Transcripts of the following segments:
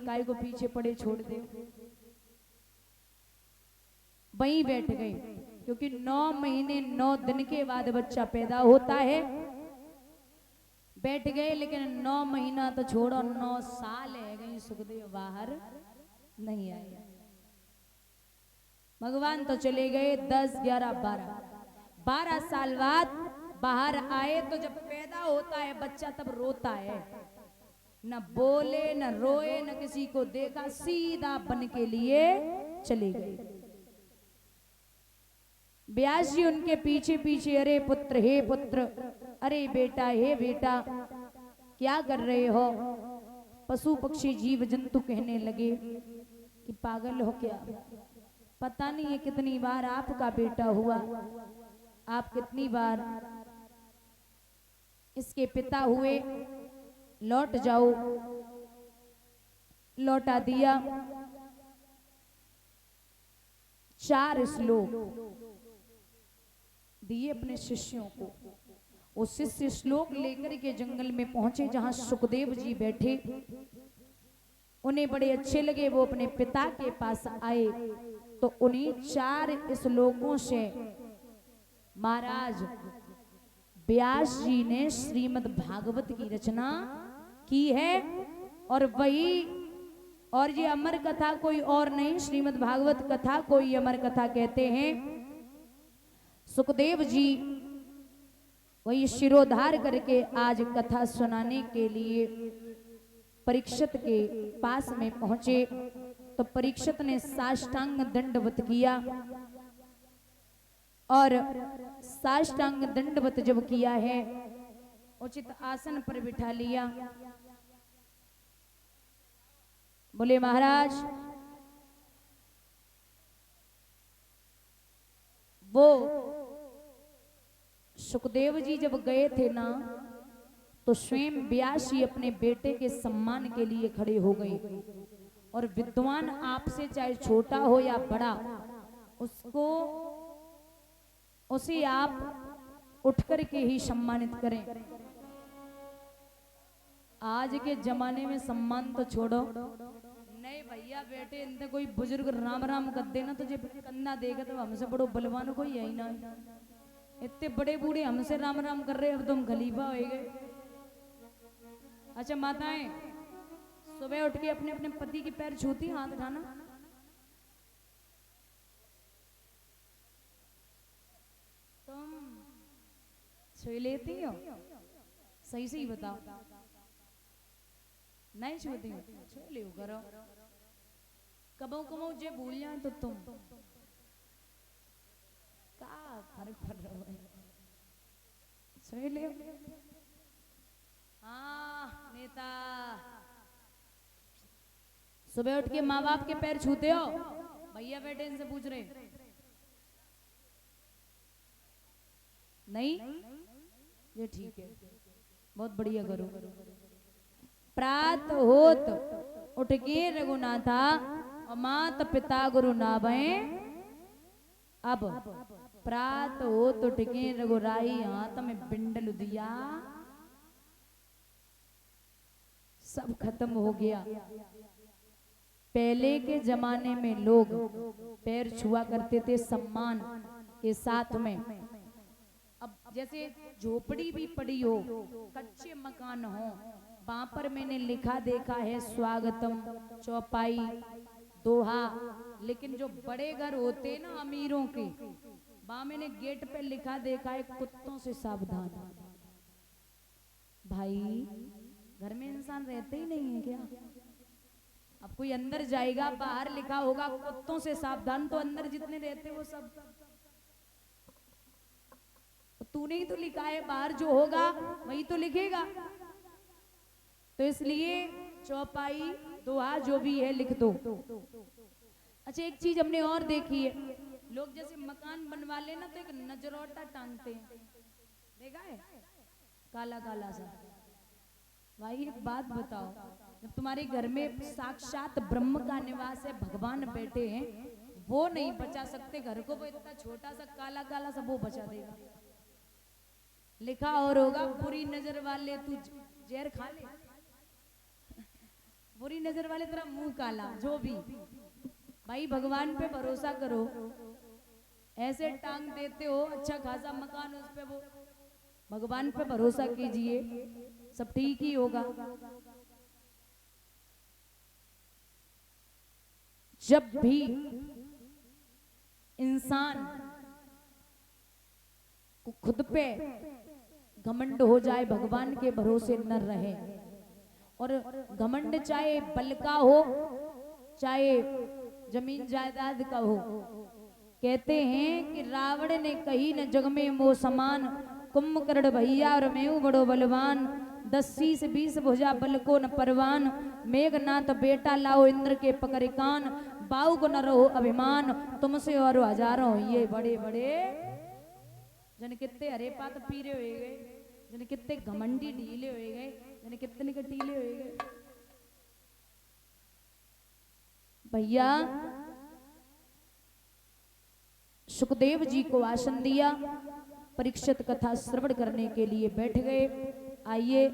काय को पीछे पड़े छोड़ दे। वहीं बैठ गए, क्योंकि 9 महीने 9 दिन के बाद बच्चा पैदा होता है। बैठ गए, लेकिन 9 महीना तो छोड़ो, 9 साल है गई, सुखदेव बाहर नहीं आए। भगवान तो चले गए 10, 11, 12 साल बाद बाहर आए। तो जब पैदा होता है बच्चा तब रोता है, न बोले न रोए, न किसी को देखा, सीधा बन के लिए चले गए। व्यास जी उनके पीछे पीछे, अरे पुत्र, हे पुत्र, अरे बेटा, हे बेटा, क्या कर रहे हो? पशु पक्षी जीव जंतु कहने लगे कि पागल हो क्या, पता नहीं है कितनी बार आपका बेटा हुआ, आप कितनी बार इसके पिता हुए, लौट जाओ। लौटा दिया। 4 श्लोक दिए अपने शिष्यों को। वो शिष्य श्लोक लेकर के जंगल में पहुंचे जहां सुखदेव जी बैठे। उन्हें बड़े अच्छे लगे, वो अपने पिता के पास आए तो उन्हीं 4 श्लोकों से महाराज व्यास जी ने श्रीमद् भागवत की रचना की है। और वही, और ये अमर कथा कोई और नहीं, श्रीमद् भागवत कथा कोई अमर कथा कहते हैं। सुखदेव जी वही शिरोधार करके आज कथा सुनाने के लिए परीक्षित के पास में पहुंचे। तो परीक्षित ने साष्टांग दंडवत किया, और साष्टांग दंडवत जब किया है, उचित आसन पर बिठा लिया। बोले महाराज, वो सुखदेव जी जब गए थे ना, तो स्वयं व्यास जी अपने बेटे के सम्मान के लिए खड़े हो गए। और विद्वान आपसे चाहे छोटा हो या बड़ा, उसे आप उठ करके ही सम्मानित करें। आज के जमाने में सम्मान तो छोड़ो, नहीं भैया बेटे, इनसे कोई बुजुर्ग राम राम कर देना तो जे कंधा देगा तो हमसे बड़ो बलवान कोई है ही ना। इतने बड़े बूढ़े हमसे राम राम कर रहे, अब तुम खलीफा हो गए। अच्छा माताएं, सुबह उठ के अपने अपने पति के पैर छूती, हाथ उठाना। तुम छू लेती हो? सही सही बताओ। नहीं छूती हो? छू लियो करो। कबो कबो जे भूल जाए तो तुम का फर्क पड़ रहा है? छू लियो। हाँ नेता, सुबह उठ के माँ बाप के पैर छूते हो? भैया बेटे इनसे पूछ रहे नहीं? ये ठीक है, बहुत बढ़िया करो। प्रात होत उठ के रघुनाथा, मात पिता गुरु नाभे। अब प्रात होत उठ के रघुराई, हाथ में बिंडल दिया, सब खत्म हो गया। पहले के जमाने में लोग पैर छुआ करते थे सम्मान के साथ में। अब जैसे झोपड़ी भी पड़ी हो, कच्चे मकान हो, वहां पर मैंने लिखा देखा है स्वागतम, चौपाई, दोहा। लेकिन जो बड़े घर होते ना अमीरों के, वहां मैंने गेट पे लिखा देखा है कुत्तों से सावधान। भाई घर में इंसान रहते ही नहीं है क्या? अब कोई अंदर जाएगा, बाहर लिखा होगा कुत्तों से सावधान, तो अंदर जितने रहते वो सब तूने ही तो लिखा है, बाहर जो होगा वही तो लिखेगा। तो इसलिए चौपाई, दोहा जो भी है लिख दो। अच्छा एक चीज हमने और देखी है, लोग जैसे मकान बनवा लेना तो एक नजरौटा टांगते हैं, देखा है? काला काला सा। भाई एक बात बताओ, जब तुम्हारे घर में साक्षात ब्रह्म का निवास है, भगवान बैठे हैं, वो नहीं बचा सकते घर को, वो इतना छोटा सा काला काला सा वो बचा देगा। लिखा और होगा, बुरी नजर वाले तू जहर खा ले। बुरी नजर वाले तेरा मुंह काला, जो भी भाई भगवान पे भरोसा करो। ऐसे टांग देते हो अच्छा खासा मकान उस पे, वो भगवान पे भरोसा कीजिए, सब ठीक ही होगा। जब भी इंसान को खुद पे घमंड हो जाए, भगवान के भरोसे न रहे। और घमंड चाहे बल का हो, चाहे जमीन जायदाद का हो। कहते हैं कि रावण ने कही न जग में मो समान, कुंभकर्ण भैया और मैं बड़ो बलवान, 10 से 20 भुजा बल को न परवान, मेघनाथ बेटा लाओ इंद्र के पकड़ कान, बाऊ को न रहो अभिमान, तुमसे और हजारों ये बड़े बड़े। जन कितने हरे पात पीरे हुए गए, जन कितने घमंडी ढीले हुए गए, जन कितने कटीले हुए गए। भैया सुखदेव जी को आसन दिया, परीक्षित कथा श्रवण करने के लिए बैठ गए। आइए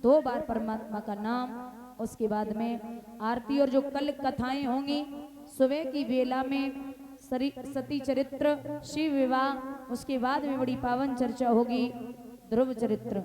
2 बार परमात्मा का नाम, उसके बाद में आरती। और जो कल कथाएं होंगी सुबह की बेला में, सती चरित्र, शिव विवाह, उसके बाद में बड़ी पावन चर्चा होगी ध्रुव चरित्र।